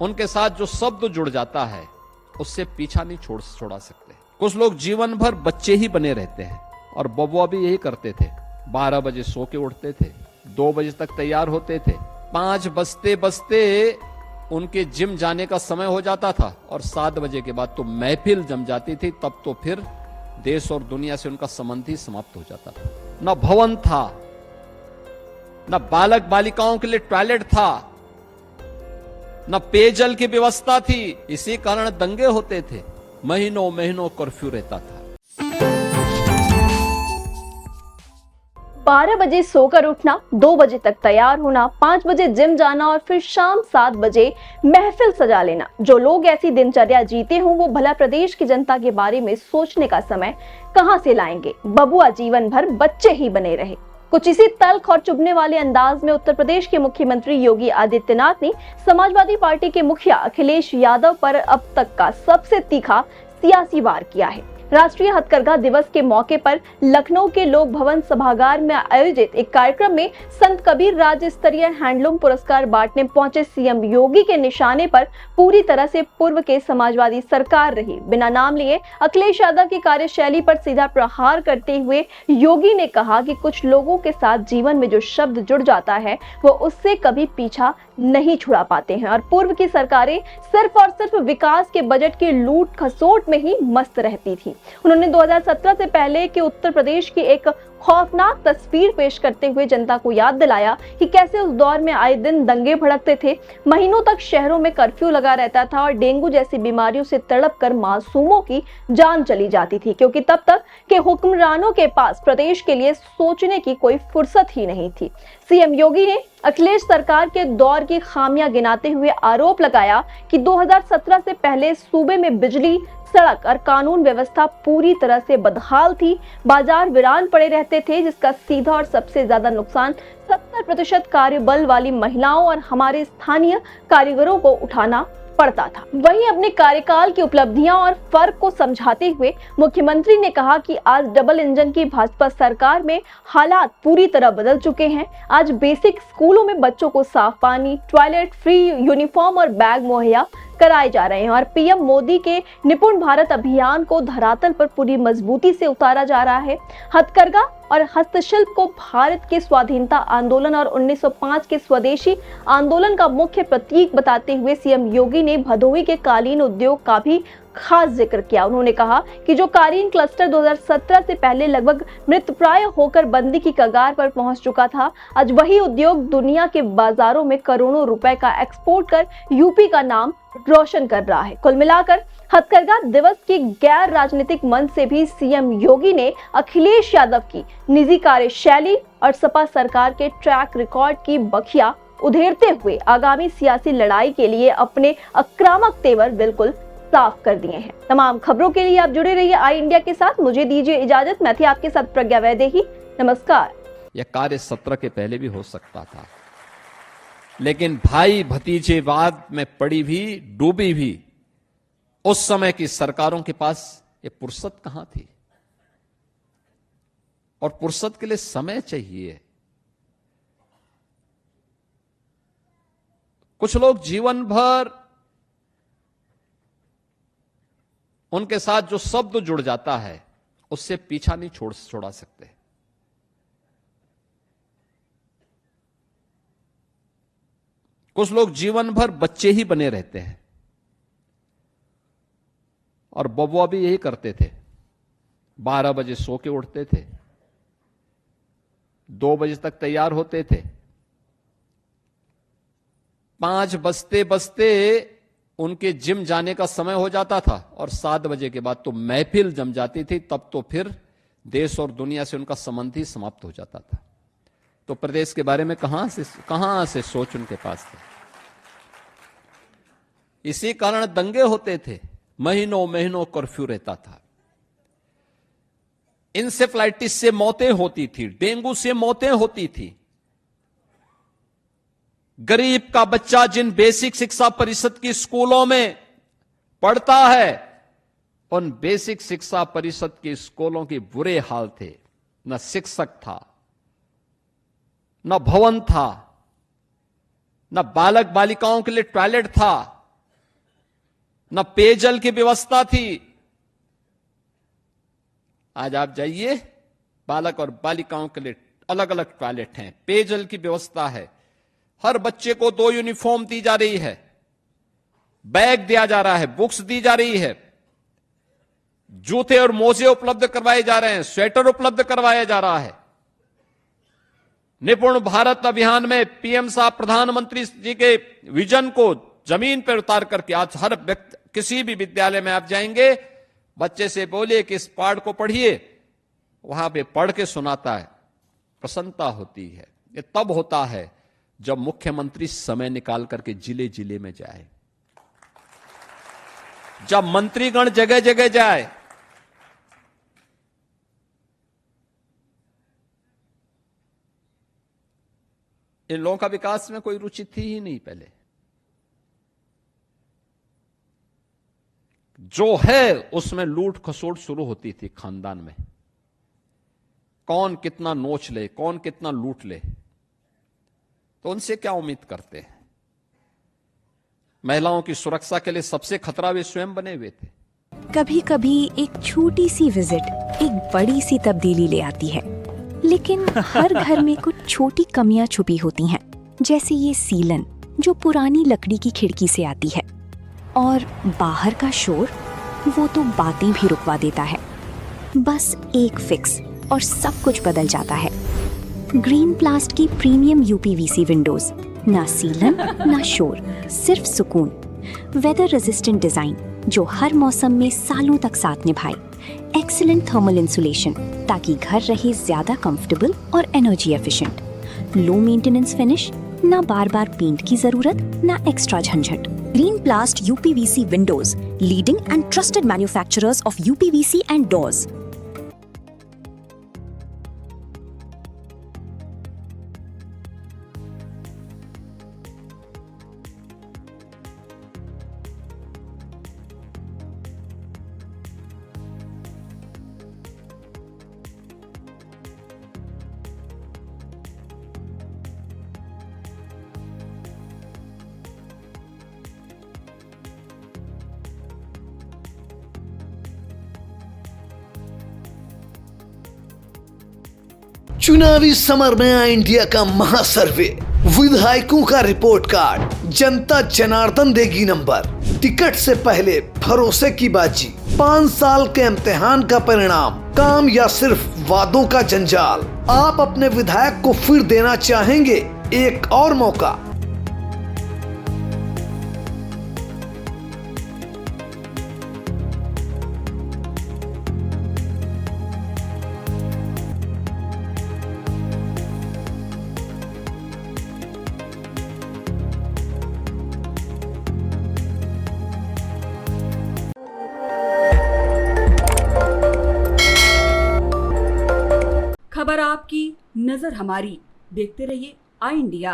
उनके साथ जो शब्द जुड़ जाता है उससे पीछा नहीं छोड़ा सकते। कुछ लोग जीवन भर बच्चे ही बने रहते हैं और बबुआ भी यही करते थे। 12 बजे सो के उठते थे, 2 बजे तक तैयार होते थे, 5 बजते बजते उनके जिम जाने का समय हो जाता था और 7 बजे के बाद तो महफिल जम जाती थी। तब तो फिर देश और दुनिया से उनका संबंध ही समाप्त हो जाता था। न भवन था, न बालक बालिकाओं के लिए टॉयलेट था, न पेयजल की व्यवस्था थी। इसी कारण दंगे होते थे, महीनों महीनों कर्फ्यू रहता था। 12 बजे सोकर उठना, 2 बजे तक तैयार होना, 5 बजे जिम जाना और फिर शाम 7 बजे महफिल सजा लेना। जो लोग ऐसी दिनचर्या जीते हों वो भला प्रदेश की जनता के बारे में सोचने का समय कहां से लाएंगे। बबुआ जीवन भर बच्चे ही बने रहे। कुछ इसी तल्ख और चुभने वाले अंदाज में उत्तर प्रदेश के मुख्यमंत्री योगी आदित्यनाथ ने समाजवादी पार्टी के मुखिया अखिलेश यादव पर अब तक का सबसे तीखा सियासी वार किया है। राष्ट्रीय हथकरघा दिवस के मौके पर लखनऊ के लोक भवन सभागार में आयोजित एक कार्यक्रम में संत कबीर राज्य स्तरीय हैंडलूम पुरस्कार बांटने पहुंचे सीएम योगी के निशाने पर पूरी तरह से पूर्व के समाजवादी सरकार रही। बिना नाम लिए अखिलेश यादव की कार्यशैली पर सीधा प्रहार करते हुए योगी ने कहा कि कुछ लोगों के साथ जीवन में जो शब्द जुड़ जाता है वो उससे कभी पीछा नहीं छुड़ा पाते हैं और पूर्व की सरकारें सिर्फ और सिर्फ विकास के बजट की लूट खसोट में ही मस्त रहती थी। उन्होंने 2017 से पहले के उत्तर प्रदेश की एक खौफनाक तस्वीर पेश करते हुए जनता को याद दिलाया कि कैसे उस दौर में आए दिन दंगे भड़कते थे, महीनों तक शहरों में कर्फ्यू लगा रहता था और डेंगू जैसी बीमारियों से तड़प कर मासूमों की जान चली जाती थी, क्योंकि तब तक के हुक्मरानों के पास प्रदेश के लिए सोचने की कोई फुर्सत ही नहीं थी। सीएम योगी ने अखिलेश सरकार के दौर की खामियां गिनाते हुए आरोप लगाया कि 2017 से पहले सूबे में बिजली, सड़क और कानून व्यवस्था पूरी तरह से बदहाल थी। बाजार वीरान पड़े रहते थे, जिसका सीधा और सबसे ज्यादा नुकसान 70% कार्यबल वाली महिलाओं और हमारे स्थानीय कारीगरों को उठाना पड़ता था। वहीं अपने कार्यकाल की उपलब्धियां और फर्क को समझाते हुए मुख्यमंत्री ने कहा कि आज डबल इंजन की भाजपा सरकार में हालात पूरी तरह बदल चुके हैं। आज बेसिक स्कूलों में बच्चों को साफ पानी, टॉयलेट, फ्री यूनिफॉर्म और बैग मुहैया कराए जा रहे हैं और पीएम मोदी के निपुण भारत अभियान को धरातल पर पूरी मजबूती से उतारा जा रहा है। हथकरघा और हस्तशिल्प को भारत के स्वाधीनता आंदोलन और 1905 के स्वदेशी आंदोलन का मुख्य प्रतीक बताते हुए सीएम योगी ने भदोही के कालीन उद्योग का भी खास जिक्र किया। उन्होंने कहा कि जो कालीन क्लस्टर 2017 से पहले लगभग मृतप्राय होकर बंदी की कगार पर पहुंच चुका था, आज वही उद्योग दुनिया के बाजारों में करोड़ों रुपए का एक्सपोर्ट कर यूपी का नाम रोशन कर रहा है। कुल मिलाकर हथकरघा दिवस की गैर राजनीतिक मंच से भी सीएम योगी ने अखिलेश यादव की निजी कार्यशैली और सपा सरकार के ट्रैक रिकॉर्ड की बखिया उधेड़ते हुए आगामी सियासी लड़ाई के लिए अपने आक्रामक तेवर बिल्कुल साफ कर दिए हैं। तमाम खबरों के लिए आप जुड़े रहिए आई इंडिया के साथ। मुझे दीजिए इजाजत। मैं थी आपके साथ प्रज्ञा वैदेही। नमस्कार। यह कार्य 17 के पहले भी हो सकता था, लेकिन भाई भतीजेवाद में पड़ी भी, डूबी भी उस समय की सरकारों के पास ये फुर्सत कहां थी। और फुर्सत के लिए समय चाहिए। कुछ लोग जीवन भर उनके साथ जो शब्द जुड़ जाता है उससे पीछा नहीं छोड़ा सकते। कुछ लोग जीवन भर बच्चे ही बने रहते हैं और बबुआ भी यही करते थे। 12 बजे सो के उठते थे, 2 बजे तक तैयार होते थे, 5 बजते बजते उनके जिम जाने का समय हो जाता था और 7 बजे के बाद तो महफिल जम जाती थी। तब तो फिर देश और दुनिया से उनका संबंध ही समाप्त हो जाता था। तो प्रदेश के बारे में कहां से सोच उनके पास थी। इसी कारण दंगे होते थे, महीनों महीनों कर्फ्यू रहता था। इंसेफ्लाइटिस से मौतें होती थी, डेंगू से मौतें होती थी। गरीब का बच्चा जिन बेसिक शिक्षा परिषद की स्कूलों में पढ़ता है, उन बेसिक शिक्षा परिषद के स्कूलों के बुरे हाल थे। न शिक्षक था, न भवन था, न बालक बालिकाओं के लिए टॉयलेट था। न पेयजल की व्यवस्था थी। आज आप जाइए, बालक और बालिकाओं के लिए अलग अलग टॉयलेट हैं, पेयजल की व्यवस्था है, हर बच्चे को 2 यूनिफॉर्म दी जा रही है, बैग दिया जा रहा है, बुक्स दी जा रही है, जूते और मोजे उपलब्ध करवाए जा रहे हैं, स्वेटर उपलब्ध करवाया जा रहा है। निपुण भारत अभियान में पीएम साहब प्रधानमंत्री जी के विजन को जमीन पर उतार करके आज हर व्यक्ति, किसी भी विद्यालय में आप जाएंगे, बच्चे से बोलिए कि इस पाठ को पढ़िए, वहां पे पढ़ के सुनाता है, प्रसन्नता होती है। ये तब होता है जब मुख्यमंत्री समय निकाल करके जिले जिले में जाए, जब मंत्रीगण जगह जगह जाए। इन लोगों का विकास में कोई रुचि थी ही नहीं पहले। जो है उसमें लूट खसोट शुरू होती थी खानदान में, कौन कितना नोच ले, कौन कितना लूट ले। तो उनसे क्या उम्मीद करते हैं? महिलाओं की सुरक्षा के लिए सबसे खतरा वे स्वयं बने हुए थे। कभी कभी एक छोटी सी विजिट एक बड़ी सी तब्दीली ले आती है, लेकिन हर घर में कुछ छोटी कमियां छुपी होती हैं, जैसे ये सीलन जो पुरानी लकड़ी की खिड़की से आती है, और बाहर का शोर वो तो बातें भी रुकवा देता है। बस एक फिक्स और सब कुछ बदल जाता है। ग्रीन प्लास्ट की प्रीमियम यूपीवीसी विंडोज, ना सीलन ना शोर, सिर्फ सुकून। वेदर रेजिस्टेंट डिजाइन जो हर मौसम में सालों तक साथ निभाए। एक्सीलेंट थर्मल इंसुलेशन ताकि घर रहे ज्यादा कंफर्टेबल और energy efficient. Low maintenance finish, ना बार बार पेंट की जरूरत, ना एक्स्ट्रा झंझट। Green प्लास्ट UPVC Windows, leading and trusted manufacturers of UPVC and doors. चुनावी समर में आया इंडिया का महासर्वे, विधायकों का रिपोर्ट कार्ड, जनता जनार्दन देगी नंबर। टिकट से पहले भरोसे की बाजी, 5 साल के इम्तिहान का परिणाम, काम या सिर्फ वादों का जंजाल। आप अपने विधायक को फिर देना चाहेंगे एक और मौका? खबर आपकी, नजर हमारी। देखते रहिए आई इंडिया।